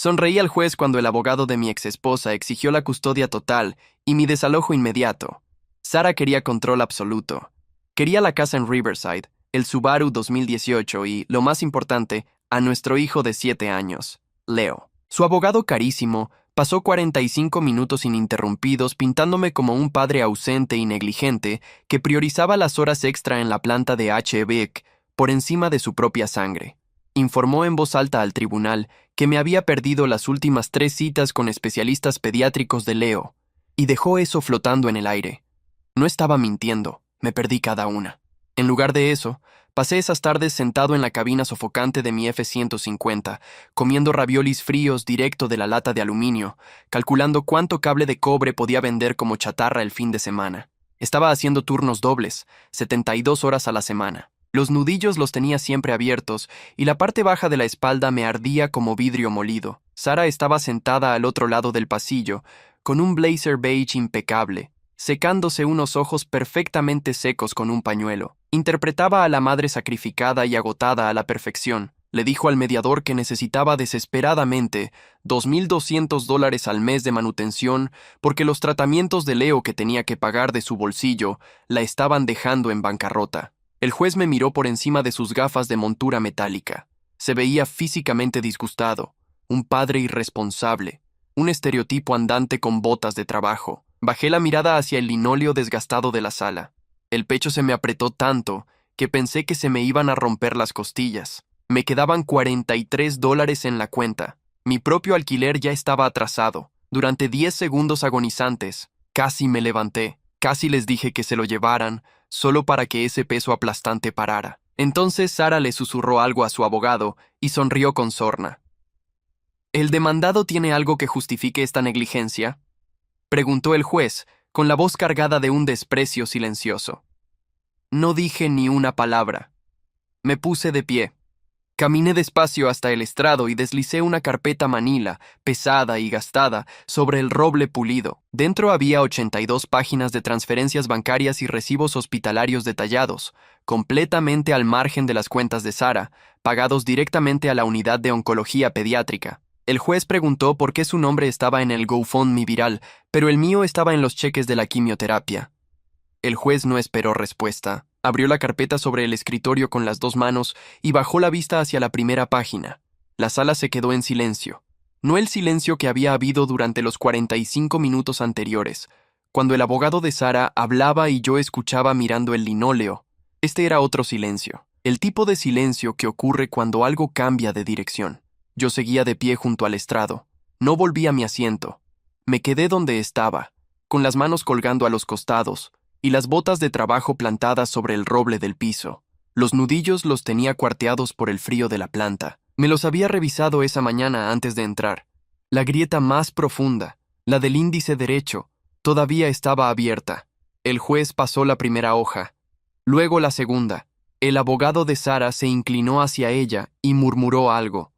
Sonreí al juez cuando el abogado de mi exesposa exigió la custodia total y mi desalojo inmediato. Sara quería control absoluto. Quería la casa en Riverside, el Subaru 2018 y, lo más importante, a nuestro hijo de 7 años, Leo. Su abogado carísimo pasó 45 minutos ininterrumpidos pintándome como un padre ausente y negligente que priorizaba las horas extra en la planta de H-Vic por encima de su propia sangre. Informó en voz alta al tribunal que me había perdido las últimas 3 citas con especialistas pediátricos de Leo, y dejó eso flotando en el aire. No estaba mintiendo, me perdí cada una. En lugar de eso, pasé esas tardes sentado en la cabina sofocante de mi F-150, comiendo raviolis fríos directo de la lata de aluminio, calculando cuánto cable de cobre podía vender como chatarra el fin de semana. Estaba haciendo turnos dobles, 72 horas a la semana. Los nudillos los tenía siempre abiertos y la parte baja de la espalda me ardía como vidrio molido. Sara estaba sentada al otro lado del pasillo, con un blazer beige impecable, secándose unos ojos perfectamente secos con un pañuelo. Interpretaba a la madre sacrificada y agotada a la perfección. Le dijo al mediador que necesitaba desesperadamente $2,200 al mes de manutención porque los tratamientos de Leo que tenía que pagar de su bolsillo la estaban dejando en bancarrota. El juez me miró por encima de sus gafas de montura metálica. Se veía físicamente disgustado, un padre irresponsable, un estereotipo andante con botas de trabajo. Bajé la mirada hacia el linóleo desgastado de la sala. El pecho se me apretó tanto que pensé que se me iban a romper las costillas. Me quedaban $43 en la cuenta. Mi propio alquiler ya estaba atrasado. Durante 10 segundos agonizantes, casi me levanté. Casi les dije que se lo llevaran, solo para que ese peso aplastante parara. Entonces Sara le susurró algo a su abogado y sonrió con sorna. ¿El demandado tiene algo que justifique esta negligencia?, preguntó el juez, con la voz cargada de un desprecio silencioso. No dije ni una palabra. Me puse de pie. Caminé despacio hasta el estrado y deslicé una carpeta manila, pesada y gastada, sobre el roble pulido. Dentro había 82 páginas de transferencias bancarias y recibos hospitalarios detallados, completamente al margen de las cuentas de Sara, pagados directamente a la unidad de oncología pediátrica. El juez preguntó por qué su nombre estaba en el GoFundMe viral, pero el mío estaba en los cheques de la quimioterapia. El juez no esperó respuesta. Abrió la carpeta sobre el escritorio con las 2 manos y bajó la vista hacia la primera página. La sala se quedó en silencio. No el silencio que había habido durante los 45 minutos anteriores, cuando el abogado de Sara hablaba y yo escuchaba mirando el linóleo. Este era otro silencio. El tipo de silencio que ocurre cuando algo cambia de dirección. Yo seguía de pie junto al estrado. No volví a mi asiento. Me quedé donde estaba, con las manos colgando a los costados y las botas de trabajo plantadas sobre el roble del piso. Los nudillos los tenía cuarteados por el frío de la planta. Me los había revisado esa mañana antes de entrar. La grieta más profunda, la del índice derecho, todavía estaba abierta. El juez pasó la primera hoja, luego la segunda. El abogado de Sara se inclinó hacia ella y murmuró algo.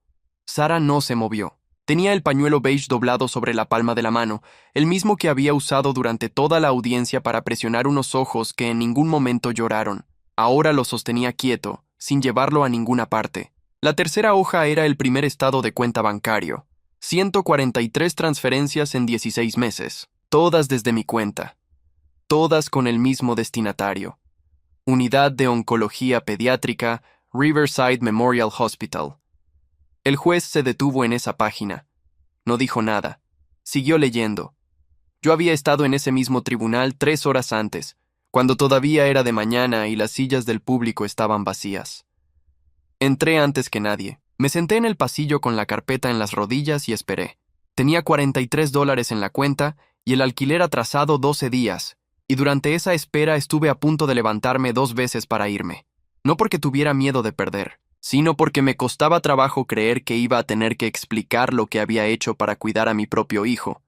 Sara no se movió. Tenía el pañuelo beige doblado sobre la palma de la mano, el mismo que había usado durante toda la audiencia para presionar unos ojos que en ningún momento lloraron. Ahora lo sostenía quieto, sin llevarlo a ninguna parte. La tercera hoja era el primer estado de cuenta bancario. 143 transferencias en 16 meses, todas desde mi cuenta. Todas con el mismo destinatario. Unidad de Oncología Pediátrica, Riverside Memorial Hospital. El juez se detuvo en esa página. No dijo nada. Siguió leyendo. Yo había estado en ese mismo tribunal 3 horas antes, cuando todavía era de mañana y las sillas del público estaban vacías. Entré antes que nadie. Me senté en el pasillo con la carpeta en las rodillas y esperé. Tenía $43 en la cuenta y el alquiler atrasado 12 días, y durante esa espera estuve a punto de levantarme 2 veces para irme. No porque tuviera miedo de perder, sino porque me costaba trabajo creer que iba a tener que explicar lo que había hecho para cuidar a mi propio hijo.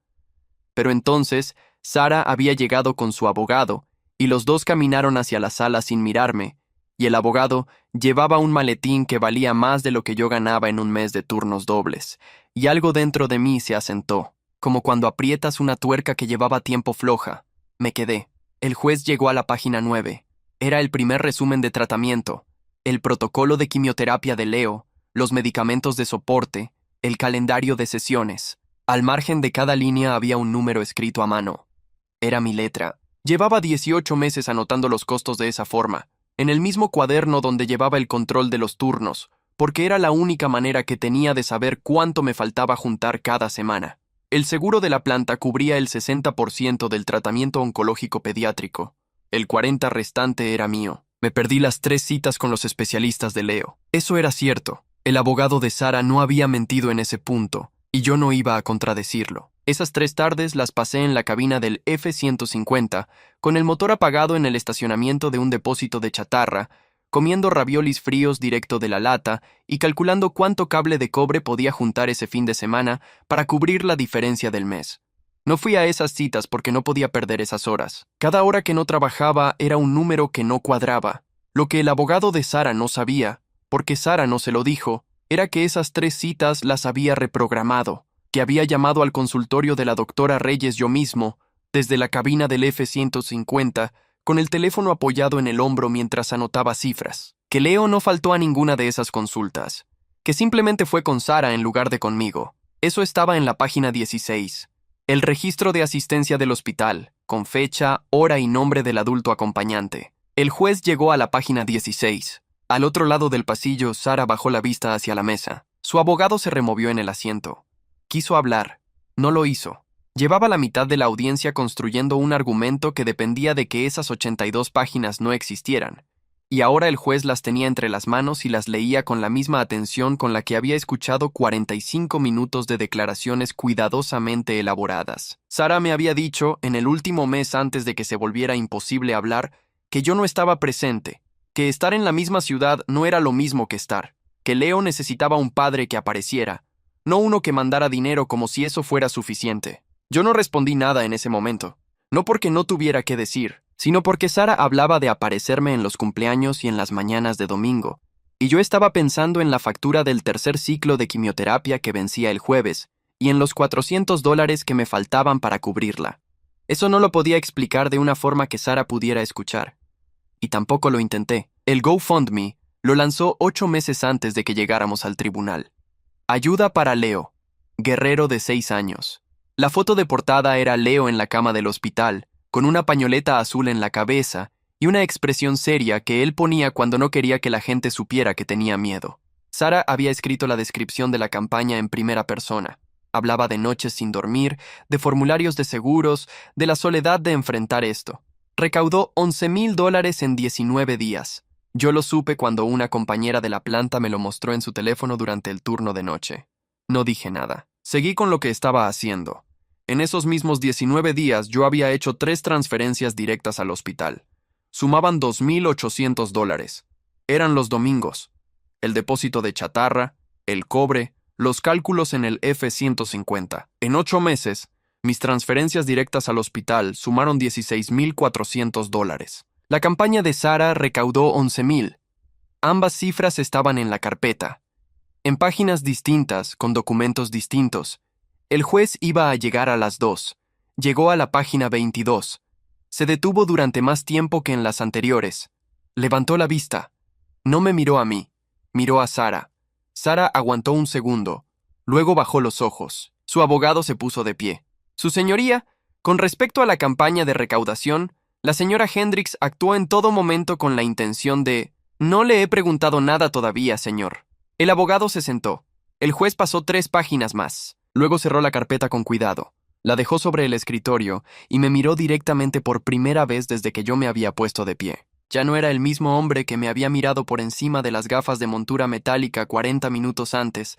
Pero entonces, Sara había llegado con su abogado, y los dos caminaron hacia la sala sin mirarme, y el abogado llevaba un maletín que valía más de lo que yo ganaba en un mes de turnos dobles, y algo dentro de mí se asentó, como cuando aprietas una tuerca que llevaba tiempo floja. Me quedé. El juez llegó a la página 9. Era el primer resumen de tratamiento. El protocolo de quimioterapia de Leo, los medicamentos de soporte, El calendario de sesiones. Al margen de cada línea había un número escrito a mano. Era mi letra. Llevaba 18 meses anotando los costos de esa forma, en el mismo cuaderno donde llevaba el control de los turnos, porque era la única manera que tenía de saber cuánto me faltaba juntar cada semana. El seguro de la planta cubría el 60% del tratamiento oncológico pediátrico. El 40% restante era mío. Me perdí las 3 citas con los especialistas de Leo. Eso era cierto. El abogado de Sara no había mentido en ese punto, y yo no iba a contradecirlo. Esas 3 tardes las pasé en la cabina del F-150, con el motor apagado en el estacionamiento de un depósito de chatarra, comiendo raviolis fríos directo de la lata y calculando cuánto cable de cobre podía juntar ese fin de semana para cubrir la diferencia del mes. No fui a esas citas porque no podía perder esas horas. Cada hora que no trabajaba era un número que no cuadraba. Lo que el abogado de Sara no sabía, porque Sara no se lo dijo, era que esas 3 citas las había reprogramado, que había llamado al consultorio de la doctora Reyes yo mismo, desde la cabina del F-150, con el teléfono apoyado en el hombro mientras anotaba cifras. Que Leo no faltó a ninguna de esas consultas. Que simplemente fue con Sara en lugar de conmigo. Eso estaba en la página 16. El registro de asistencia del hospital, con fecha, hora y nombre del adulto acompañante. El juez llegó a la página 16. Al otro lado del pasillo, Sara bajó la vista hacia la mesa. Su abogado se removió en el asiento. Quiso hablar. No lo hizo. Llevaba la mitad de la audiencia construyendo un argumento que dependía de que esas 82 páginas no existieran. Y ahora el juez las tenía entre las manos y las leía con la misma atención con la que había escuchado 45 minutos de declaraciones cuidadosamente elaboradas. Sara me había dicho, en el último mes antes de que se volviera imposible hablar, que yo no estaba presente, que estar en la misma ciudad no era lo mismo que estar, que Leo necesitaba un padre que apareciera, no uno que mandara dinero como si eso fuera suficiente. Yo no respondí nada en ese momento, no porque no tuviera qué decir, sino porque Sara hablaba de aparecerme en los cumpleaños y en las mañanas de domingo, y yo estaba pensando en la factura del 3er ciclo de quimioterapia que vencía el jueves, y en los $400 que me faltaban para cubrirla. Eso no lo podía explicar de una forma que Sara pudiera escuchar. Y tampoco lo intenté. El GoFundMe lo lanzó 8 meses antes de que llegáramos al tribunal. Ayuda para Leo, guerrero de 6 años. La foto de portada era Leo en la cama del hospital, con una pañoleta azul en la cabeza y una expresión seria que él ponía cuando no quería que la gente supiera que tenía miedo. Sara había escrito la descripción de la campaña en primera persona. Hablaba de noches sin dormir, de formularios de seguros, de la soledad de enfrentar esto. Recaudó $11,000 en 19 días. Yo lo supe cuando una compañera de la planta me lo mostró en su teléfono durante el turno de noche. No dije nada. Seguí con lo que estaba haciendo. En esos mismos 19 días yo había hecho 3 transferencias directas al hospital. Sumaban $2,800. Eran los domingos. El depósito de chatarra, el cobre, los cálculos en el F-150. En 8 meses, mis transferencias directas al hospital sumaron $16,400. La campaña de Sara recaudó $11,000. Ambas cifras estaban en la carpeta. En páginas distintas, con documentos distintos. El juez iba a llegar a las 2. Llegó a la página 22. Se detuvo durante más tiempo que en las anteriores. Levantó la vista. No me miró a mí. Miró a Sara. Sara aguantó un segundo. Luego bajó los ojos. Su abogado se puso de pie. Su señoría, con respecto a la campaña de recaudación, la señora Hendricks actuó en todo momento con la intención de... No le he preguntado nada todavía, señor. El abogado se sentó. El juez pasó 3 páginas más. Luego cerró la carpeta con cuidado. La dejó sobre el escritorio y me miró directamente por primera vez desde que yo me había puesto de pie. Ya no era el mismo hombre que me había mirado por encima de las gafas de montura metálica 40 minutos antes,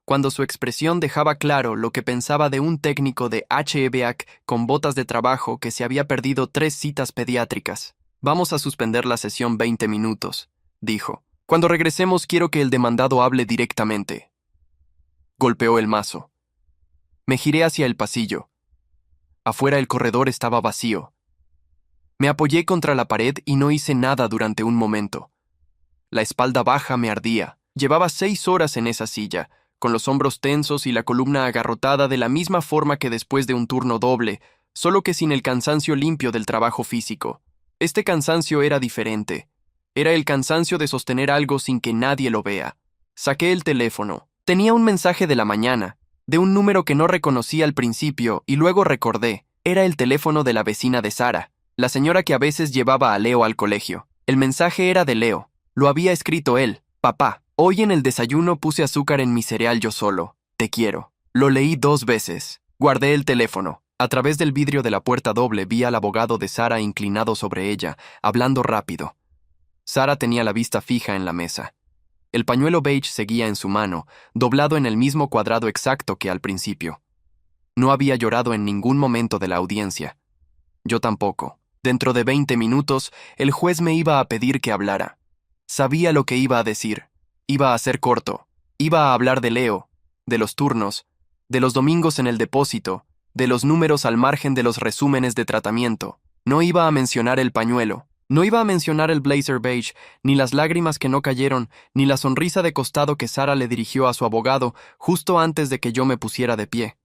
cuando su expresión dejaba claro lo que pensaba de un técnico de HVAC con botas de trabajo que se había perdido 3 citas pediátricas. Vamos a suspender la sesión 20 minutos, dijo. Cuando regresemos quiero que el demandado hable directamente. Golpeó el mazo. Me giré hacia el pasillo. Afuera el corredor estaba vacío. Me apoyé contra la pared y no hice nada durante un momento. La espalda baja me ardía. Llevaba 6 horas en esa silla, con los hombros tensos y la columna agarrotada de la misma forma que después de un turno doble, solo que sin el cansancio limpio del trabajo físico. Este cansancio era diferente. Era el cansancio de sostener algo sin que nadie lo vea. Saqué el teléfono. Tenía un mensaje de la mañana, de un número que no reconocí al principio y luego recordé. Era el teléfono de la vecina de Sara, la señora que a veces llevaba a Leo al colegio. El mensaje era de Leo. Lo había escrito él. Papá, hoy en el desayuno puse azúcar en mi cereal yo solo. Te quiero. Lo leí 2 veces. Guardé el teléfono. A través del vidrio de la puerta doble vi al abogado de Sara inclinado sobre ella, hablando rápido. Sara tenía la vista fija en la mesa. El pañuelo beige seguía en su mano, doblado en el mismo cuadrado exacto que al principio. No había llorado en ningún momento de la audiencia. Yo tampoco. Dentro de 20 minutos, el juez me iba a pedir que hablara. Sabía lo que iba a decir. Iba a ser corto. Iba a hablar de Leo, de los turnos, de los domingos en el depósito, de los números al margen de los resúmenes de tratamiento. No iba a mencionar el pañuelo. No iba a mencionar el blazer beige, ni las lágrimas que no cayeron, ni la sonrisa de costado que Sara le dirigió a su abogado justo antes de que yo me pusiera de pie.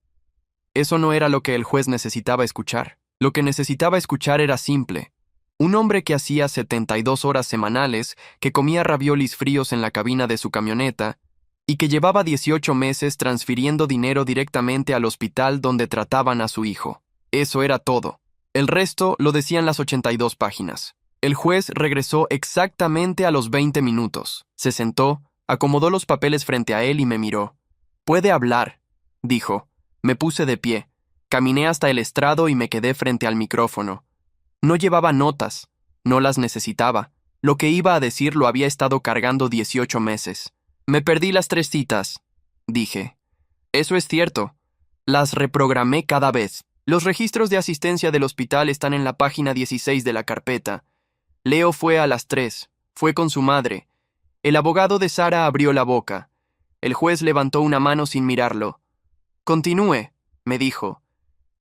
Eso no era lo que el juez necesitaba escuchar. Lo que necesitaba escuchar era simple. Un hombre que hacía 72 horas semanales, que comía raviolis fríos en la cabina de su camioneta, y que llevaba 18 meses transfiriendo dinero directamente al hospital donde trataban a su hijo. Eso era todo. El resto lo decían las 82 páginas. El juez regresó exactamente a los 20 minutos. Se sentó, acomodó los papeles frente a él y me miró. «Puede hablar», dijo. Me puse de pie. Caminé hasta el estrado y me quedé frente al micrófono. No llevaba notas. No las necesitaba. Lo que iba a decir lo había estado cargando 18 meses. «Me perdí las 3 citas», dije. «Eso es cierto. Las reprogramé cada vez. Los registros de asistencia del hospital están en la página 16 de la carpeta. Leo fue a las 3. Fue con su madre. El abogado de Sara abrió la boca. El juez levantó una mano sin mirarlo. «Continúe», me dijo.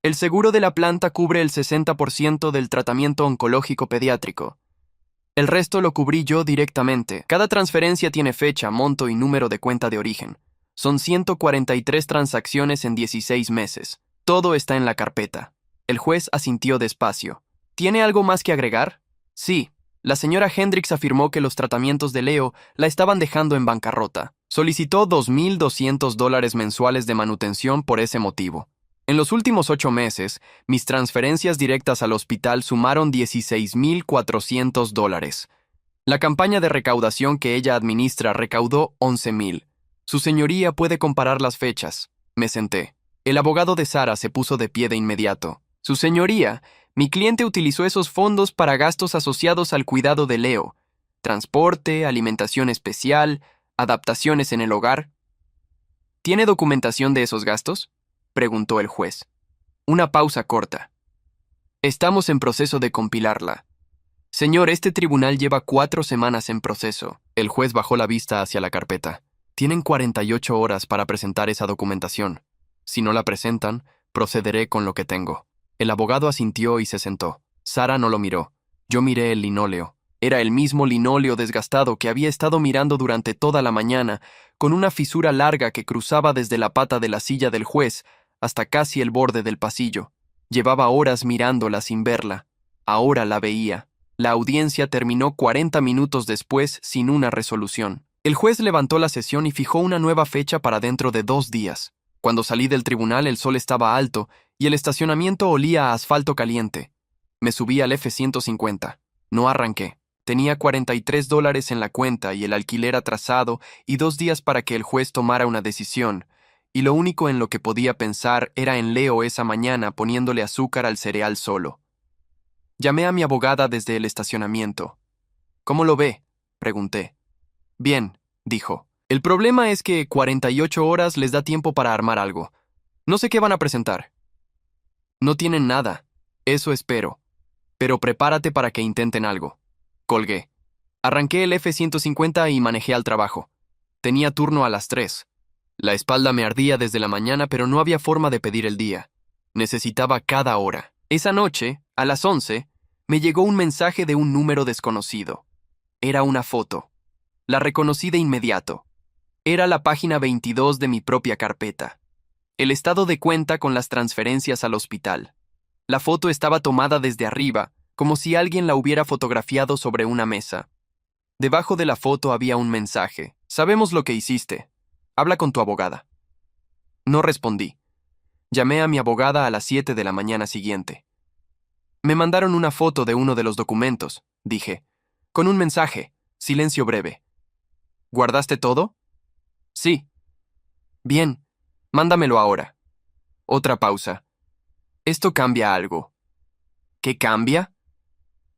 «El seguro de la planta cubre el 60% del tratamiento oncológico pediátrico. El resto lo cubrí yo directamente. Cada transferencia tiene fecha, monto y número de cuenta de origen. Son 143 transacciones en 16 meses. Todo está en la carpeta». El juez asintió despacio. «¿Tiene algo más que agregar?» «Sí. La señora Hendricks afirmó que los tratamientos de Leo la estaban dejando en bancarrota. Solicitó $2,200 mensuales de manutención por ese motivo. En los últimos 8 meses, mis transferencias directas al hospital sumaron $16,400. La campaña de recaudación que ella administra recaudó $11,000. Su señoría puede comparar las fechas». Me senté. El abogado de Sara se puso de pie de inmediato. «Su señoría, mi cliente utilizó esos fondos para gastos asociados al cuidado de Leo. Transporte, alimentación especial, adaptaciones en el hogar». «¿Tiene documentación de esos gastos?», preguntó el juez. Una pausa corta. «Estamos en proceso de compilarla». «Señor, este tribunal lleva 4 semanas en proceso». El juez bajó la vista hacia la carpeta. «Tienen 48 horas para presentar esa documentación. Si no la presentan, procederé con lo que tengo». El abogado asintió y se sentó. Sara no lo miró. Yo miré el linóleo. Era el mismo linóleo desgastado que había estado mirando durante toda la mañana, con una fisura larga que cruzaba desde la pata de la silla del juez hasta casi el borde del pasillo. Llevaba horas mirándola sin verla. Ahora la veía. La audiencia terminó 40 minutos después sin una resolución. El juez levantó la sesión y fijó una nueva fecha para dentro de 2 días. Cuando salí del tribunal el sol estaba alto y el estacionamiento olía a asfalto caliente. Me subí al F-150. No arranqué. Tenía $43 en la cuenta y el alquiler atrasado y 2 días para que el juez tomara una decisión, y lo único en lo que podía pensar era en Leo esa mañana poniéndole azúcar al cereal solo. Llamé a mi abogada desde el estacionamiento. «¿Cómo lo ve?», pregunté. «Bien», dijo. «El problema es que 48 horas les da tiempo para armar algo. No sé qué van a presentar». «No tienen nada. Eso espero. Pero prepárate para que intenten algo». Colgué. Arranqué el F-150 y manejé al trabajo. Tenía turno a las 3. La espalda me ardía desde la mañana, pero no había forma de pedir el día. Necesitaba cada hora. Esa noche, a las 11, me llegó un mensaje de un número desconocido. Era una foto. La reconocí de inmediato. Era la página 22 de mi propia carpeta. El estado de cuenta con las transferencias al hospital. La foto estaba tomada desde arriba, como si alguien la hubiera fotografiado sobre una mesa. Debajo de la foto había un mensaje. «Sabemos lo que hiciste. Habla con tu abogada. No respondí. Llamé a mi abogada a las 7 de la mañana siguiente. Me mandaron una foto de uno de los documentos, dije, con un mensaje, silencio breve. ¿Guardaste todo? Sí. Bien, mándamelo ahora. Otra pausa. Esto cambia algo. ¿Qué cambia?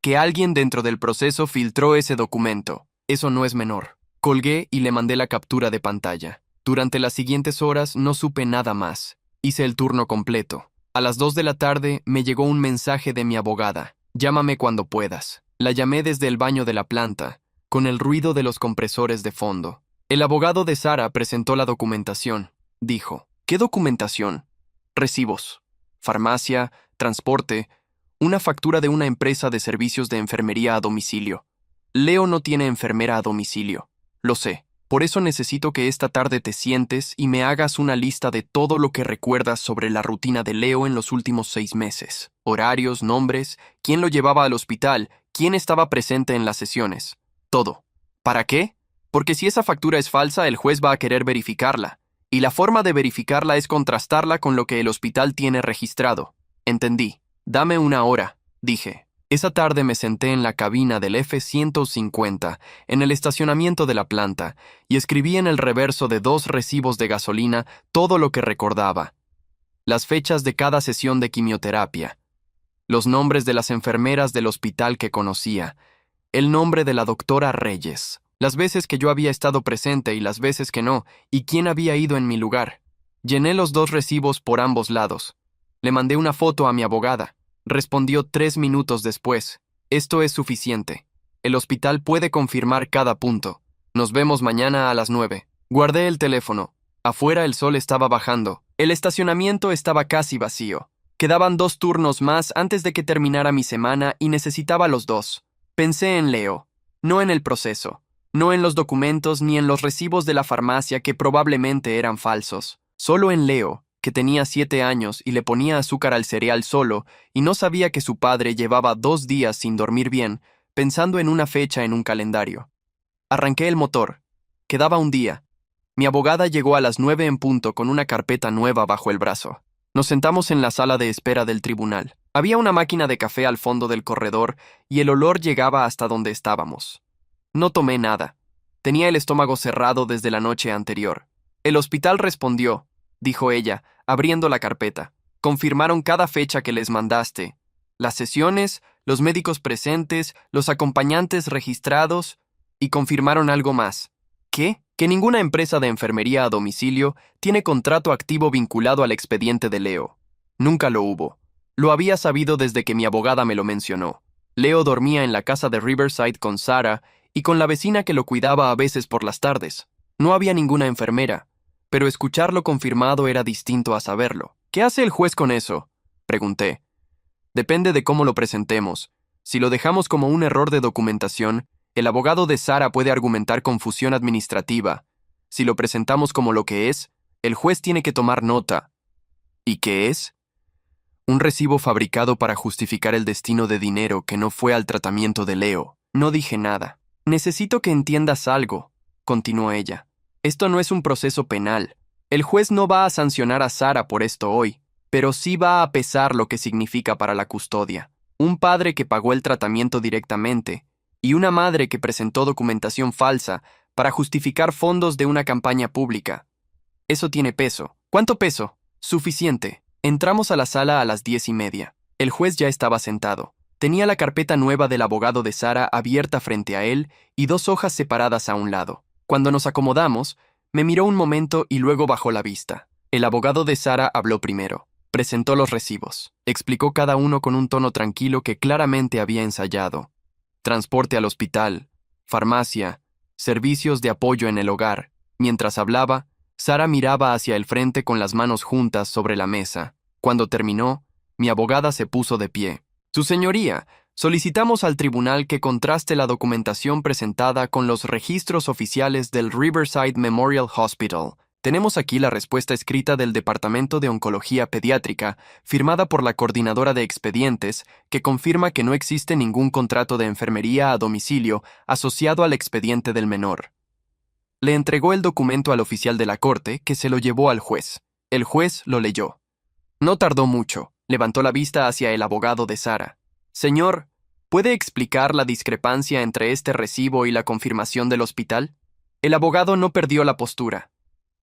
Que alguien dentro del proceso filtró ese documento. Eso no es menor. Colgué y le mandé la captura de pantalla. Durante las siguientes horas no supe nada más. Hice el turno completo. A las 2 de la tarde me llegó un mensaje de mi abogada. Llámame cuando puedas. La llamé desde el baño de la planta, con el ruido de los compresores de fondo. El abogado de Sara presentó la documentación. Dijo, ¿qué documentación? Recibos. Farmacia, transporte, una factura de una empresa de servicios de enfermería a domicilio. Leo no tiene enfermera a domicilio. Lo sé. Por eso necesito que esta tarde te sientes y me hagas una lista de todo lo que recuerdas sobre la rutina de Leo en los últimos 6 meses. Horarios, nombres, quién lo llevaba al hospital, quién estaba presente en las sesiones. Todo. ¿Para qué? Porque si esa factura es falsa, el juez va a querer verificarla. Y la forma de verificarla es contrastarla con lo que el hospital tiene registrado. Entendí. Dame una hora, dije. Esa tarde me senté en la cabina del F-150, en el estacionamiento de la planta, y escribí en el reverso de 2 recibos de gasolina todo lo que recordaba. Las fechas de cada sesión de quimioterapia, los nombres de las enfermeras del hospital que conocía, el nombre de la doctora Reyes, las veces que yo había estado presente y las veces que no, y quién había ido en mi lugar. Llené los 2 recibos por ambos lados. Le mandé una foto a mi abogada. Respondió 3 minutos después. Esto es suficiente. El hospital puede confirmar cada punto. Nos vemos mañana a las 9. Guardé el teléfono. Afuera el sol estaba bajando. El estacionamiento estaba casi vacío. Quedaban 2 turnos más antes de que terminara mi semana y necesitaba los 2. Pensé en Leo, no en el proceso, no en los documentos ni en los recibos de la farmacia que probablemente eran falsos. Solo en Leo, que tenía 7 años y le ponía azúcar al cereal solo y no sabía que su padre llevaba 2 días sin dormir bien, pensando en una fecha en un calendario. Arranqué el motor. Quedaba un día. Mi abogada llegó a las 9 en punto con una carpeta nueva bajo el brazo. Nos sentamos en la sala de espera del tribunal. Había una máquina de café al fondo del corredor y el olor llegaba hasta donde estábamos. No tomé nada. Tenía el estómago cerrado desde la noche anterior. El hospital respondió, dijo ella, abriendo la carpeta. Confirmaron cada fecha que les mandaste. Las sesiones, los médicos presentes, los acompañantes registrados, y confirmaron algo más. ¿Qué? Que ninguna empresa de enfermería a domicilio tiene contrato activo vinculado al expediente de Leo. Nunca lo hubo. Lo había sabido desde que mi abogada me lo mencionó. Leo dormía en la casa de Riverside con Sara y con la vecina que lo cuidaba a veces por las tardes. No había ninguna enfermera. Pero escucharlo confirmado era distinto a saberlo. ¿Qué hace el juez con eso?, pregunté. Depende de cómo lo presentemos. Si lo dejamos como un error de documentación, el abogado de Sara puede argumentar confusión administrativa. Si lo presentamos como lo que es, el juez tiene que tomar nota. ¿Y qué es? Un recibo fabricado para justificar el destino de dinero que no fue al tratamiento de Leo. No dije nada. Necesito que entiendas algo, continuó ella. Esto no es un proceso penal. El juez no va a sancionar a Sara por esto hoy, pero sí va a pesar lo que significa para la custodia. Un padre que pagó el tratamiento directamente y una madre que presentó documentación falsa para justificar fondos de una campaña pública. Eso tiene peso. ¿Cuánto peso? Suficiente. Entramos a la sala a las 10:30. El juez ya estaba sentado. Tenía la carpeta nueva del abogado de Sara abierta frente a él y 2 hojas separadas a un lado. Cuando nos acomodamos, me miró un momento y luego bajó la vista. El abogado de Sara habló primero. Presentó los recibos. Explicó cada uno con un tono tranquilo que claramente había ensayado. Transporte al hospital, farmacia, servicios de apoyo en el hogar. Mientras hablaba, Sara miraba hacia el frente con las manos juntas sobre la mesa. Cuando terminó, mi abogada se puso de pie. Su señoría, solicitamos al tribunal que contraste la documentación presentada con los registros oficiales del Riverside Memorial Hospital. Tenemos aquí la respuesta escrita del Departamento de Oncología Pediátrica, firmada por la coordinadora de expedientes, que confirma que no existe ningún contrato de enfermería a domicilio asociado al expediente del menor. Le entregó el documento al oficial de la corte, que se lo llevó al juez. El juez lo leyó. No tardó mucho. Levantó la vista hacia el abogado de Sara. Señor, ¿puede explicar la discrepancia entre este recibo y la confirmación del hospital? El abogado no perdió la postura.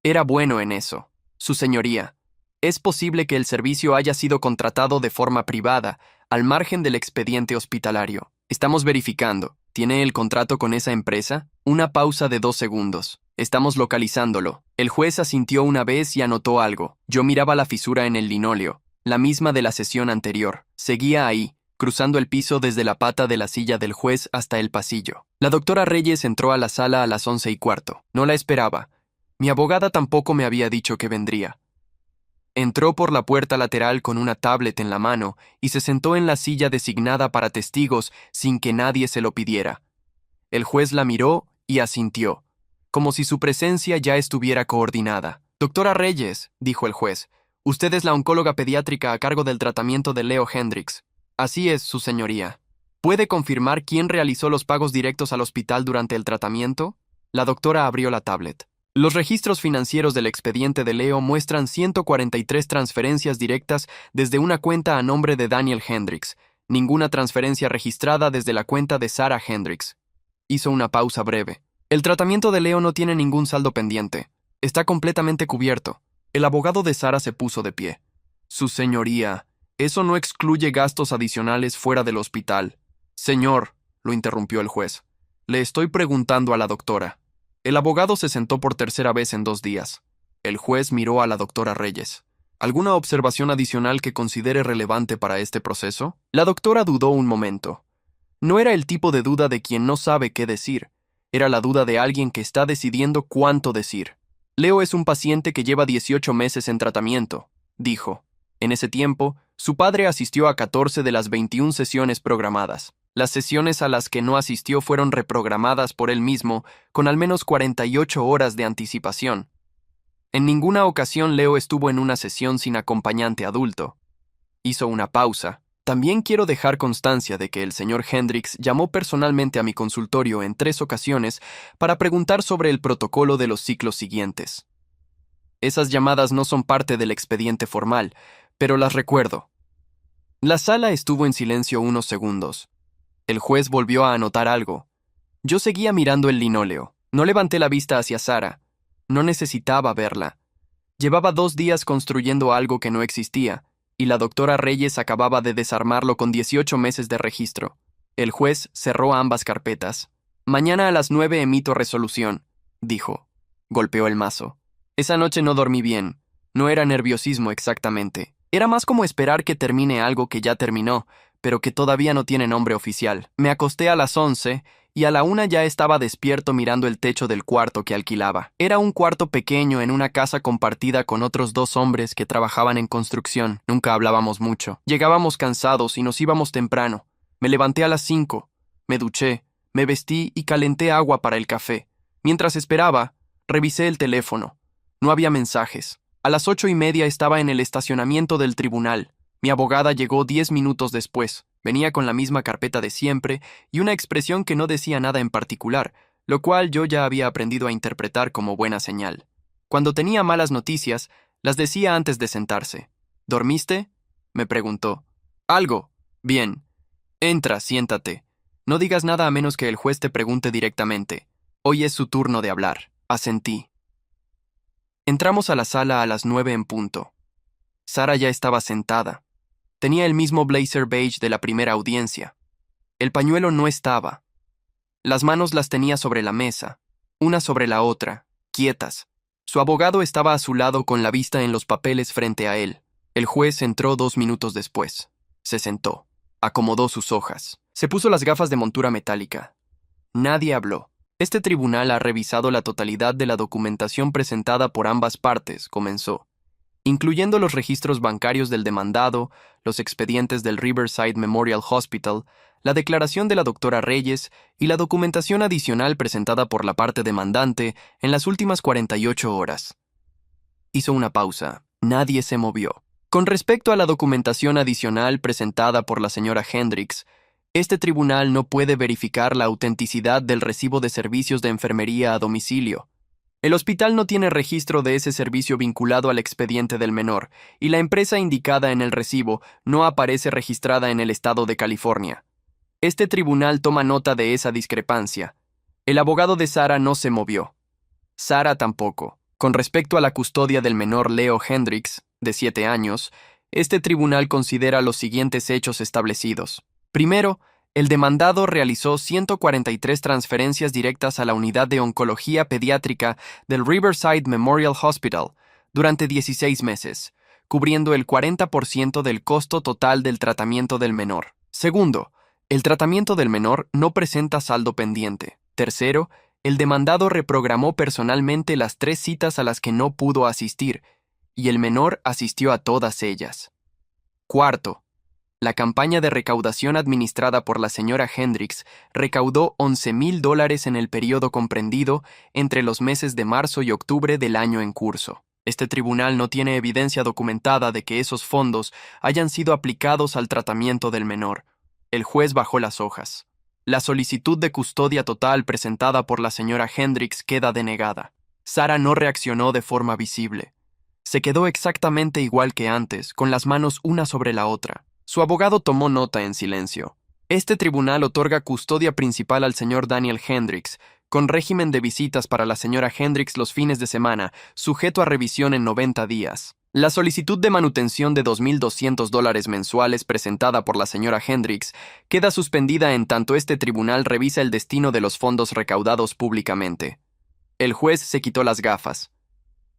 Era bueno en eso. Su señoría, es posible que el servicio haya sido contratado de forma privada, al margen del expediente hospitalario. Estamos verificando. ¿Tiene el contrato con esa empresa? Una pausa de 2 segundos. Estamos localizándolo. El juez asintió una vez y anotó algo. Yo miraba la fisura en el linóleo, la misma de la sesión anterior. Seguía ahí, cruzando el piso desde la pata de la silla del juez hasta el pasillo. La doctora Reyes entró a la sala a las 11:15. No la esperaba. Mi abogada tampoco me había dicho que vendría. Entró por la puerta lateral con una tablet en la mano y se sentó en la silla designada para testigos sin que nadie se lo pidiera. El juez la miró y asintió, como si su presencia ya estuviera coordinada. Doctora Reyes, dijo el juez, usted es la oncóloga pediátrica a cargo del tratamiento de Leo Hendricks. Así es, su señoría. ¿Puede confirmar quién realizó los pagos directos al hospital durante el tratamiento? La doctora abrió la tablet. Los registros financieros del expediente de Leo muestran 143 transferencias directas desde una cuenta a nombre de Daniel Hendricks, ninguna transferencia registrada desde la cuenta de Sarah Hendricks. Hizo una pausa breve. El tratamiento de Leo no tiene ningún saldo pendiente. Está completamente cubierto. El abogado de Sarah se puso de pie. Su señoría, eso no excluye gastos adicionales fuera del hospital. Señor, lo interrumpió el juez, le estoy preguntando a la doctora. El abogado se sentó por tercera vez en 2 días. El juez miró a la doctora Reyes. ¿Alguna observación adicional que considere relevante para este proceso? La doctora dudó un momento. No era el tipo de duda de quien no sabe qué decir. Era la duda de alguien que está decidiendo cuánto decir. Leo es un paciente que lleva 18 meses en tratamiento, dijo. En ese tiempo, su padre asistió a 14 de las 21 sesiones programadas. Las sesiones a las que no asistió fueron reprogramadas por él mismo con al menos 48 horas de anticipación. En ninguna ocasión Leo estuvo en una sesión sin acompañante adulto. Hizo una pausa. También quiero dejar constancia de que el señor Hendricks llamó personalmente a mi consultorio en 3 ocasiones para preguntar sobre el protocolo de los ciclos siguientes. Esas llamadas no son parte del expediente formal, pero las recuerdo. La sala estuvo en silencio unos segundos. El juez volvió a anotar algo. Yo seguía mirando el linóleo. No levanté la vista hacia Sara. No necesitaba verla. Llevaba 2 días construyendo algo que no existía, y la doctora Reyes acababa de desarmarlo con 18 meses de registro. El juez cerró ambas carpetas. Mañana a las 9 emito resolución, dijo. Golpeó el mazo. Esa noche no dormí bien. No era nerviosismo exactamente. Era más como esperar que termine algo que ya terminó, pero que todavía no tiene nombre oficial. Me acosté a las 11 y a la 1 ya estaba despierto mirando el techo del cuarto que alquilaba. Era un cuarto pequeño en una casa compartida con otros 2 hombres que trabajaban en construcción. Nunca hablábamos mucho. Llegábamos cansados y nos íbamos temprano. Me levanté a las 5. Me duché, me vestí y calenté agua para el café. Mientras esperaba, revisé el teléfono. No había mensajes. A las 8:30 estaba en el estacionamiento del tribunal. Mi abogada llegó 10 minutos después. Venía con la misma carpeta de siempre y una expresión que no decía nada en particular, lo cual yo ya había aprendido a interpretar como buena señal. Cuando tenía malas noticias, las decía antes de sentarse. ¿Dormiste?, me preguntó. Algo. Bien. Entra, siéntate. No digas nada a menos que el juez te pregunte directamente. Hoy es su turno de hablar. Asentí. Entramos a la sala a las 9 en punto. Sara ya estaba sentada. Tenía el mismo blazer beige de la primera audiencia. El pañuelo no estaba. Las manos las tenía sobre la mesa, una sobre la otra, quietas. Su abogado estaba a su lado con la vista en los papeles frente a él. El juez entró 2 minutos después. Se sentó. Acomodó sus hojas. Se puso las gafas de montura metálica. Nadie habló. Este tribunal ha revisado la totalidad de la documentación presentada por ambas partes, comenzó, incluyendo los registros bancarios del demandado, los expedientes del Riverside Memorial Hospital, la declaración de la doctora Reyes y la documentación adicional presentada por la parte demandante en las últimas 48 horas. Hizo una pausa. Nadie se movió. Con respecto a la documentación adicional presentada por la señora Hendricks, este tribunal no puede verificar la autenticidad del recibo de servicios de enfermería a domicilio. El hospital no tiene registro de ese servicio vinculado al expediente del menor, y la empresa indicada en el recibo no aparece registrada en el estado de California. Este tribunal toma nota de esa discrepancia. El abogado de Sara no se movió. Sara tampoco. Con respecto a la custodia del menor Leo Hendricks, de 7 años, este tribunal considera los siguientes hechos establecidos. Primero, el demandado realizó 143 transferencias directas a la unidad de oncología pediátrica del Riverside Memorial Hospital durante 16 meses, cubriendo el 40% del costo total del tratamiento del menor. Segundo, el tratamiento del menor no presenta saldo pendiente. Tercero, el demandado reprogramó personalmente las 3 citas a las que no pudo asistir, y el menor asistió a todas ellas. Cuarto, la campaña de recaudación administrada por la señora Hendricks recaudó $11,000 en el periodo comprendido entre los meses de marzo y octubre del año en curso. Este tribunal no tiene evidencia documentada de que esos fondos hayan sido aplicados al tratamiento del menor. El juez bajó las hojas. La solicitud de custodia total presentada por la señora Hendricks queda denegada. Sara no reaccionó de forma visible. Se quedó exactamente igual que antes, con las manos una sobre la otra. Su abogado tomó nota en silencio. Este tribunal otorga custodia principal al señor Daniel Hendricks, con régimen de visitas para la señora Hendricks los fines de semana, sujeto a revisión en 90 días. La solicitud de manutención de $2,200 mensuales presentada por la señora Hendricks queda suspendida en tanto este tribunal revisa el destino de los fondos recaudados públicamente. El juez se quitó las gafas.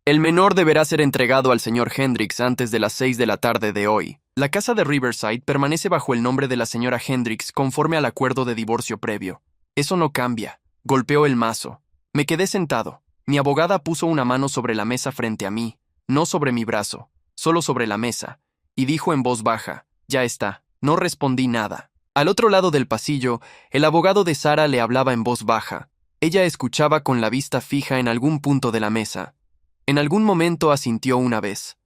El menor deberá ser entregado al señor Hendricks antes de las 6 de la tarde de hoy. La casa de Riverside permanece bajo el nombre de la señora Hendricks conforme al acuerdo de divorcio previo. Eso no cambia. Golpeó el mazo. Me quedé sentado. Mi abogada puso una mano sobre la mesa frente a mí, no sobre mi brazo, solo sobre la mesa, y dijo en voz baja, «Ya está». No respondí nada. Al otro lado del pasillo, el abogado de Sara le hablaba en voz baja. Ella escuchaba con la vista fija en algún punto de la mesa. En algún momento asintió una vez.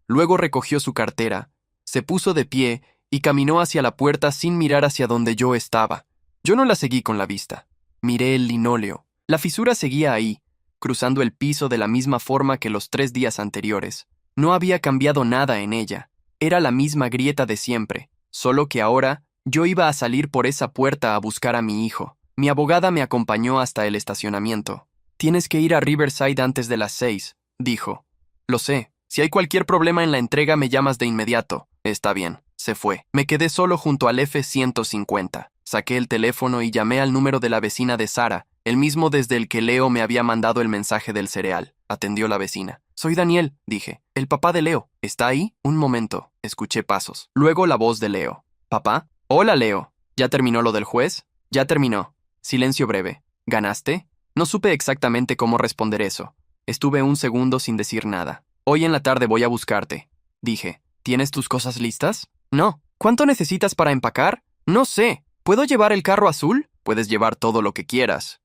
Luego recogió su cartera, se puso de pie y caminó hacia la puerta sin mirar hacia donde yo estaba. Yo no la seguí con la vista. Miré el linóleo. La fisura seguía ahí, cruzando el piso de la misma forma que los 3 días anteriores. No había cambiado nada en ella. Era la misma grieta de siempre, solo que ahora yo iba a salir por esa puerta a buscar a mi hijo. Mi abogada me acompañó hasta el estacionamiento. «Tienes que ir a Riverside antes de las 6», dijo. «Lo sé. Si hay cualquier problema en la entrega me llamas de inmediato». «Está bien». Se fue. Me quedé solo junto al F-150. Saqué el teléfono y llamé al número de la vecina de Sara, el mismo desde el que Leo me había mandado el mensaje del cereal. Atendió la vecina. «Soy Daniel», dije. «El papá de Leo. ¿Está ahí?» Un momento. Escuché pasos. Luego la voz de Leo. «¿Papá?» «Hola, Leo. ¿Ya terminó lo del juez?» «Ya terminó». Silencio breve. «¿Ganaste?» No supe exactamente cómo responder eso. Estuve un segundo sin decir nada. «Hoy en la tarde voy a buscarte», dije. «¿Tienes tus cosas listas?» «No». «¿Cuánto necesitas para empacar?» «No sé. ¿Puedo llevar el carro azul?» «Puedes llevar todo lo que quieras».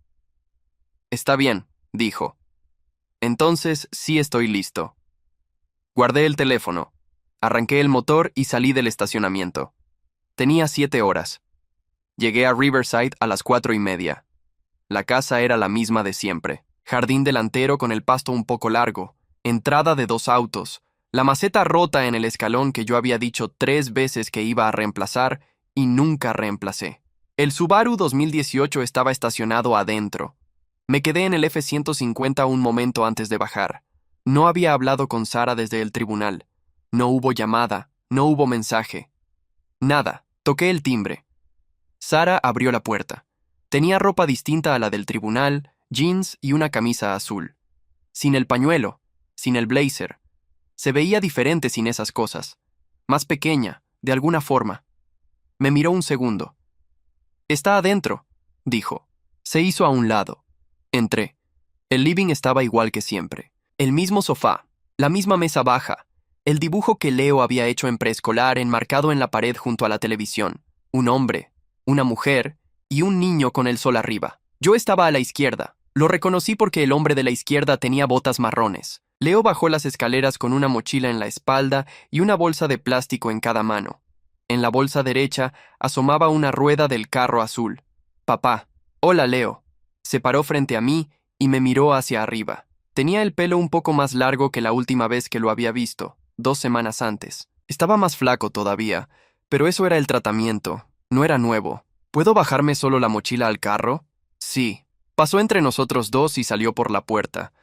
«Está bien», dijo. «Entonces sí estoy listo». Guardé el teléfono. Arranqué el motor y salí del estacionamiento. Tenía 7 horas. Llegué a Riverside a las 4:30. La casa era la misma de siempre. Jardín delantero con el pasto un poco largo, entrada de 2 autos, la maceta rota en el escalón que yo había dicho 3 veces que iba a reemplazar y nunca reemplacé. El Subaru 2018 estaba estacionado adentro. Me quedé en el F-150 un momento antes de bajar. No había hablado con Sara desde el tribunal. No hubo llamada, no hubo mensaje. Nada. Toqué el timbre. Sara abrió la puerta. Tenía ropa distinta a la del tribunal, jeans y una camisa azul. Sin el pañuelo, sin el blazer. Se veía diferente sin esas cosas. Más pequeña, de alguna forma. Me miró un segundo. «Está adentro», dijo. Se hizo a un lado. Entré. El living estaba igual que siempre. El mismo sofá, la misma mesa baja, el dibujo que Leo había hecho en preescolar enmarcado en la pared junto a la televisión. Un hombre, una mujer y un niño con el sol arriba. Yo estaba a la izquierda. Lo reconocí porque el hombre de la izquierda tenía botas marrones. Leo bajó las escaleras con una mochila en la espalda y una bolsa de plástico en cada mano. En la bolsa derecha asomaba una rueda del carro azul. «Papá». «Hola, Leo». Se paró frente a mí y me miró hacia arriba. Tenía el pelo un poco más largo que la última vez que lo había visto, 2 semanas antes. Estaba más flaco todavía, pero eso era el tratamiento, no era nuevo. ¿Puedo bajarme solo la mochila al carro? Sí. Pasó entre nosotros dos y salió por la puerta.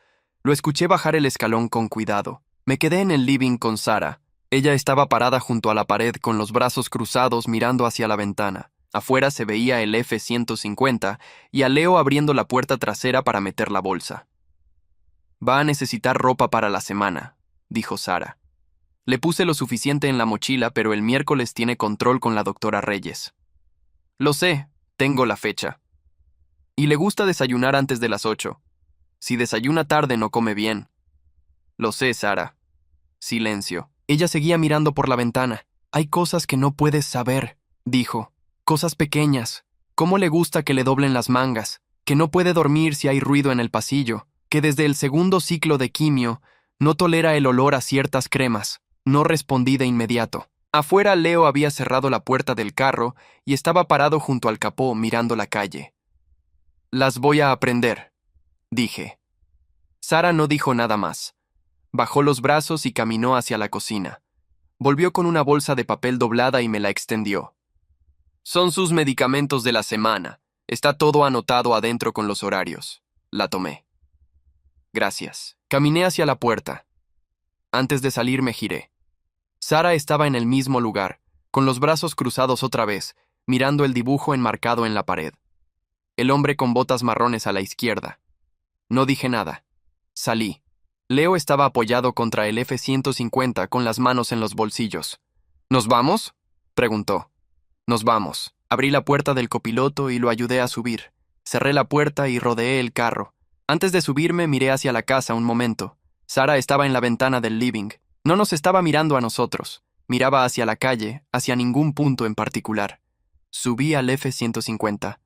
Lo escuché bajar el escalón con cuidado. Me quedé en el living con Sara. Ella estaba parada junto a la pared con los brazos cruzados mirando hacia la ventana. Afuera se veía el F-150 y a Leo abriendo la puerta trasera para meter la bolsa. Va a necesitar ropa para la semana, dijo Sara. Le puse lo suficiente en la mochila, pero el miércoles tiene control con la doctora Reyes. Lo sé, tengo la fecha. Y le gusta desayunar antes de las 8. Si desayuna tarde no come bien. Lo sé, Sara. Silencio. Ella seguía mirando por la ventana. Hay cosas que no puedes saber, dijo. Cosas pequeñas. Cómo le gusta que le doblen las mangas, que no puede dormir si hay ruido en el pasillo, que desde el segundo ciclo de quimio no tolera el olor a ciertas cremas. No respondí de inmediato. Afuera Leo había cerrado la puerta del carro y estaba parado junto al capó mirando la calle. Las voy a aprender, dije. Sara no dijo nada más. Bajó los brazos y caminó hacia la cocina. Volvió con una bolsa de papel doblada y me la extendió. Son sus medicamentos de la semana. Está todo anotado adentro con los horarios. La tomé. Gracias. Caminé hacia la puerta. Antes de salir me giré. Sara estaba en el mismo lugar, con los brazos cruzados otra vez, mirando el dibujo enmarcado en la pared. El hombre con botas marrones a la izquierda. No dije nada. Salí. Leo estaba apoyado contra el F-150 con las manos en los bolsillos. ¿Nos vamos?, preguntó. Nos vamos. Abrí la puerta del copiloto y lo ayudé a subir. Cerré la puerta y rodeé el carro. Antes de subirme miré hacia la casa un momento. Sara estaba en la ventana del living. No nos estaba mirando a nosotros. Miraba hacia la calle, hacia ningún punto en particular. Subí al F-150.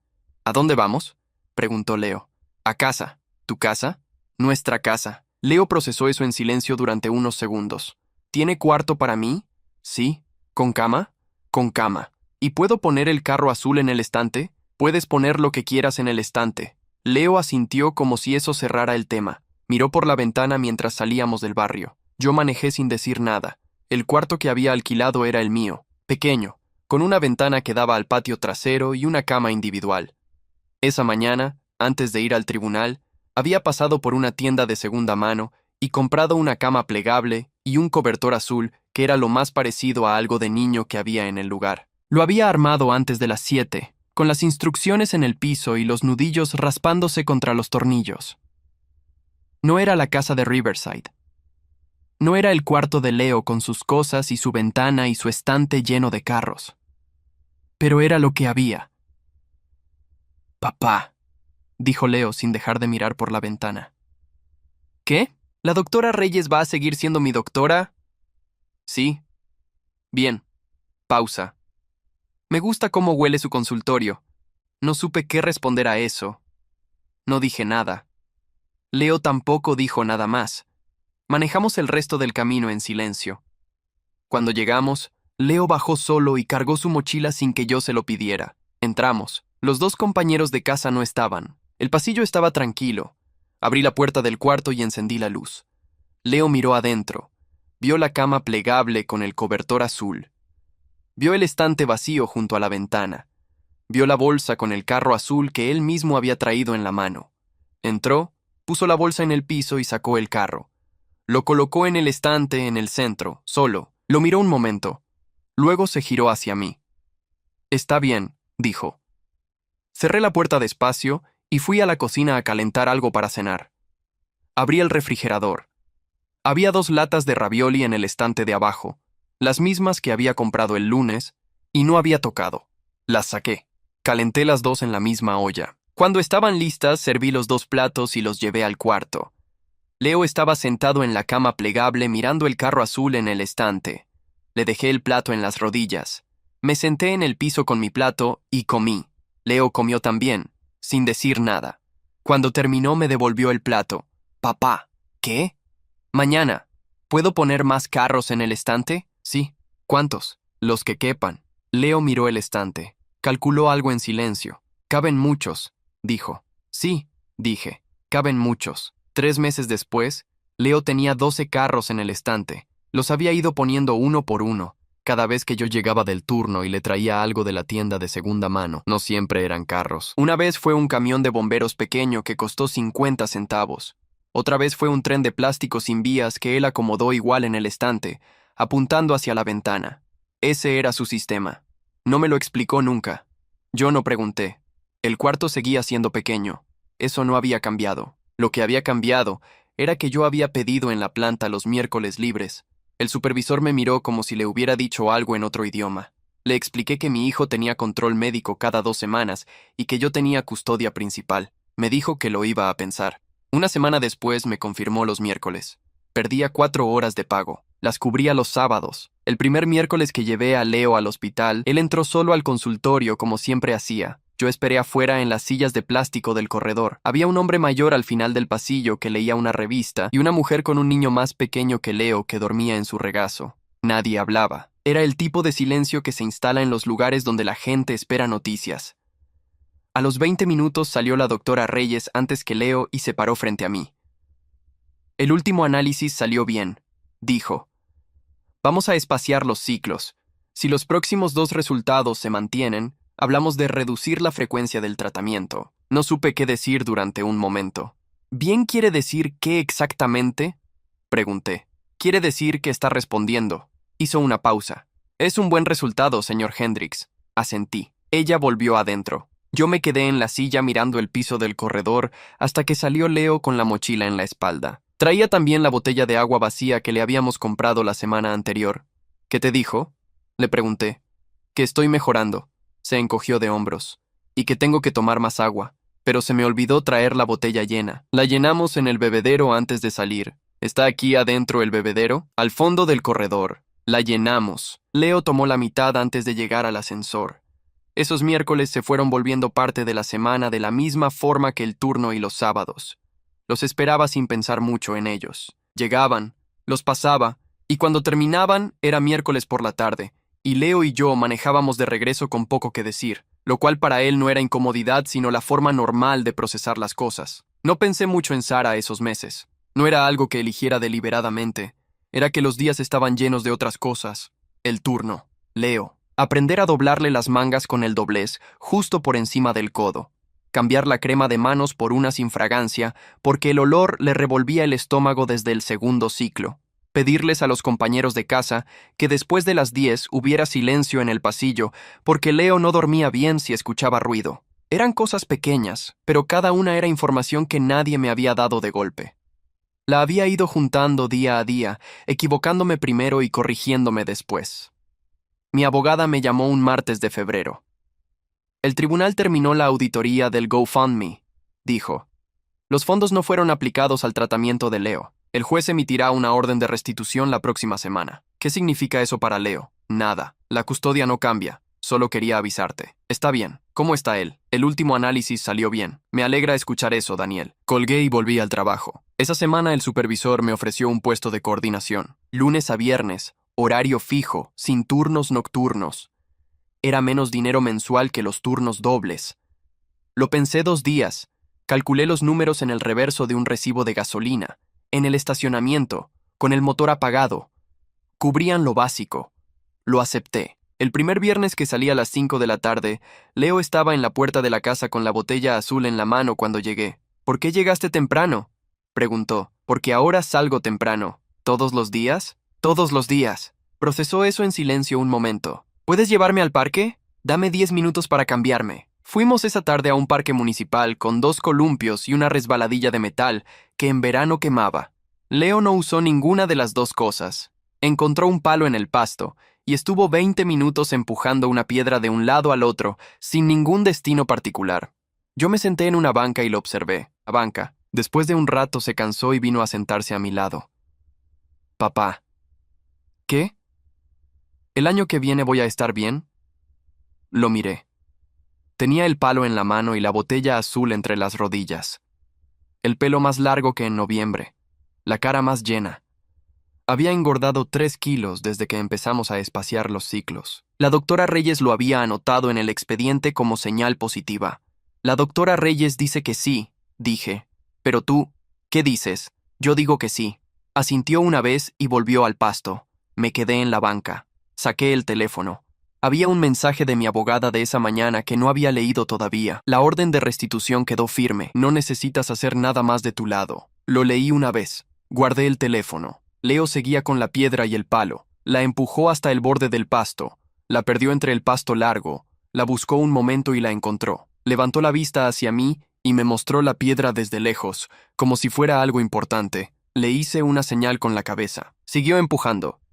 ¿A dónde vamos?, preguntó Leo. A casa. ¿Tu casa? Nuestra casa. Leo procesó eso en silencio durante unos segundos. ¿Tiene cuarto para mí? Sí. ¿Con cama? Con cama. ¿Y puedo poner el carro azul en el estante? Puedes poner lo que quieras en el estante. Leo asintió como si eso cerrara el tema. Miró por la ventana mientras salíamos del barrio. Yo manejé sin decir nada. El cuarto que había alquilado era el mío, pequeño, con una ventana que daba al patio trasero y una cama individual. Esa mañana, antes de ir al tribunal, había pasado por una tienda de segunda mano y comprado una cama plegable y un cobertor azul que era lo más parecido a algo de niño que había en el lugar. Lo había armado antes de las 7, con las instrucciones en el piso y los nudillos raspándose contra los tornillos. No era la casa de Riverside. No era el cuarto de Leo con sus cosas y su ventana y su estante lleno de carros. Pero era lo que había. Papá, dijo Leo sin dejar de mirar por la ventana. ¿Qué? ¿La doctora Reyes va a seguir siendo mi doctora? Sí. Bien. Pausa. Me gusta cómo huele su consultorio. No supe qué responder a eso. No dije nada. Leo tampoco dijo nada más. Manejamos el resto del camino en silencio. Cuando llegamos, Leo bajó solo y cargó su mochila sin que yo se lo pidiera. Entramos. Los dos compañeros de casa no estaban. El pasillo estaba tranquilo. Abrí la puerta del cuarto y encendí la luz. Leo miró adentro. Vio la cama plegable con el cobertor azul. Vio el estante vacío junto a la ventana. Vio la bolsa con el carro azul que él mismo había traído en la mano. Entró, puso la bolsa en el piso y sacó el carro. Lo colocó en el estante en el centro, solo. Lo miró un momento. Luego se giró hacia mí. Está bien, dijo. Cerré la puerta despacio y fui a la cocina a calentar algo para cenar. Abrí el refrigerador. Había 2 latas de ravioli en el estante de abajo, las mismas que había comprado el lunes, y no había tocado. Las saqué. Calenté las 2 en la misma olla. Cuando estaban listas, serví los 2 platos y los llevé al cuarto. Leo estaba sentado en la cama plegable mirando el carro azul en el estante. Le dejé el plato en las rodillas. Me senté en el piso con mi plato y comí. Leo comió también, sin decir nada. Cuando terminó me devolvió el plato. Papá, ¿qué? Mañana. ¿Puedo poner más carros en el estante? Sí. ¿Cuántos? Los que quepan. Leo miró el estante. Calculó algo en silencio. Caben muchos, dijo. Sí, dije. Caben muchos. 3 meses después, Leo tenía 12 carros en el estante. Los había ido poniendo uno por uno, cada vez que yo llegaba del turno y le traía algo de la tienda de segunda mano. No siempre eran carros. Una vez fue un camión de bomberos pequeño que costó 50 centavos. Otra vez fue un tren de plástico sin vías que él acomodó igual en el estante, apuntando hacia la ventana. Ese era su sistema. No me lo explicó nunca. Yo no pregunté. El cuarto seguía siendo pequeño. Eso no había cambiado. Lo que había cambiado era que yo había pedido en la planta los miércoles libres. El supervisor me miró como si le hubiera dicho algo en otro idioma. Le expliqué que mi hijo tenía control médico cada 2 semanas y que yo tenía custodia principal. Me dijo que lo iba a pensar. Una semana después me confirmó los miércoles. Perdía 4 horas de pago. Las cubría los sábados. El primer miércoles que llevé a Leo al hospital, él entró solo al consultorio como siempre hacía. Yo esperé afuera en las sillas de plástico del corredor. Había un hombre mayor al final del pasillo que leía una revista y una mujer con un niño más pequeño que Leo que dormía en su regazo. Nadie hablaba. Era el tipo de silencio que se instala en los lugares donde la gente espera noticias. A los 20 minutos salió la doctora Reyes antes que Leo y se paró frente a mí. El último análisis salió bien, dijo. Vamos a espaciar los ciclos. Si los próximos 2 resultados se mantienen, hablamos de reducir la frecuencia del tratamiento. No supe qué decir durante un momento. ¿Bien quiere decir qué exactamente? Pregunté. Quiere decir que está respondiendo. Hizo una pausa. Es un buen resultado, señor Hendricks. Asentí. Ella volvió adentro. Yo me quedé en la silla mirando el piso del corredor hasta que salió Leo con la mochila en la espalda. Traía también la botella de agua vacía que le habíamos comprado la semana anterior. ¿Qué te dijo? Le pregunté. Que estoy mejorando. Se encogió de hombros. Y que tengo que tomar más agua. Pero se me olvidó traer la botella llena. La llenamos en el bebedero antes de salir. ¿Está aquí adentro el bebedero? Al fondo del corredor. La llenamos. Leo tomó la mitad antes de llegar al ascensor. Esos miércoles se fueron volviendo parte de la semana de la misma forma que el turno y los sábados. Los esperaba sin pensar mucho en ellos. Llegaban, los pasaba, y cuando terminaban era miércoles por la tarde, y Leo y yo manejábamos de regreso con poco que decir, lo cual para él no era incomodidad sino la forma normal de procesar las cosas. No pensé mucho en Sara esos meses. No era algo que eligiera deliberadamente. Era que los días estaban llenos de otras cosas. El turno, Leo. Aprender a doblarle las mangas con el doblez justo por encima del codo. Cambiar la crema de manos por una sin fragancia porque el olor le revolvía el estómago desde el segundo ciclo. Pedirles a los compañeros de casa que después de las 10 hubiera silencio en el pasillo porque Leo no dormía bien si escuchaba ruido. Eran cosas pequeñas, pero cada una era información que nadie me había dado de golpe. La había ido juntando día a día, equivocándome primero y corrigiéndome después. Mi abogada me llamó un martes de febrero. El tribunal terminó la auditoría del GoFundMe, dijo. Los fondos no fueron aplicados al tratamiento de Leo. El juez emitirá una orden de restitución la próxima semana. ¿Qué significa eso para Leo? Nada. La custodia no cambia. Solo quería avisarte. Está bien. ¿Cómo está él? El último análisis salió bien. Me alegra escuchar eso, Daniel. Colgué y volví al trabajo. Esa semana el supervisor me ofreció un puesto de coordinación. Lunes a viernes. Horario fijo, sin turnos nocturnos. Era menos dinero mensual que los turnos dobles. Lo pensé 2 días. Calculé los números en el reverso de un recibo de gasolina, en el estacionamiento, con el motor apagado. Cubrían lo básico. Lo acepté. El primer viernes que salí a las 5 de la tarde, Leo estaba en la puerta de la casa con la botella azul en la mano cuando llegué. ¿Por qué llegaste temprano?, preguntó. Porque ahora salgo temprano. ¿Todos los días? Todos los días. Procesó eso en silencio un momento. ¿Puedes llevarme al parque? Dame 10 minutos para cambiarme. Fuimos esa tarde a un parque municipal con 2 columpios y una resbaladilla de metal que en verano quemaba. Leo no usó ninguna de las 2 cosas. Encontró un palo en el pasto y estuvo 20 minutos empujando una piedra de un lado al otro sin ningún destino particular. Yo me senté en una banca y lo observé. La banca. Después de un rato se cansó y vino a sentarse a mi lado. Papá. ¿Qué? ¿El año que viene voy a estar bien? Lo miré. Tenía el palo en la mano y la botella azul entre las rodillas. El pelo más largo que en noviembre. La cara más llena. Había engordado 3 kilos desde que empezamos a espaciar los ciclos. La doctora Reyes lo había anotado en el expediente como señal positiva. La doctora Reyes dice que sí, dije. Pero tú, ¿Qué dices? Yo digo que sí. Asintió una vez y volvió al pasto. Me quedé en la banca. Saqué el teléfono. Había un mensaje de mi abogada de esa mañana que no había leído todavía. La orden de restitución quedó firme. No necesitas hacer nada más de tu lado. Lo leí una vez. Guardé el teléfono. Leo seguía con la piedra y el palo. La empujó hasta el borde del pasto. La perdió entre el pasto largo. La buscó un momento y la encontró. Levantó la vista hacia mí y me mostró la piedra desde lejos, como si fuera algo importante. Le hice una señal con la cabeza. Siguió empujando.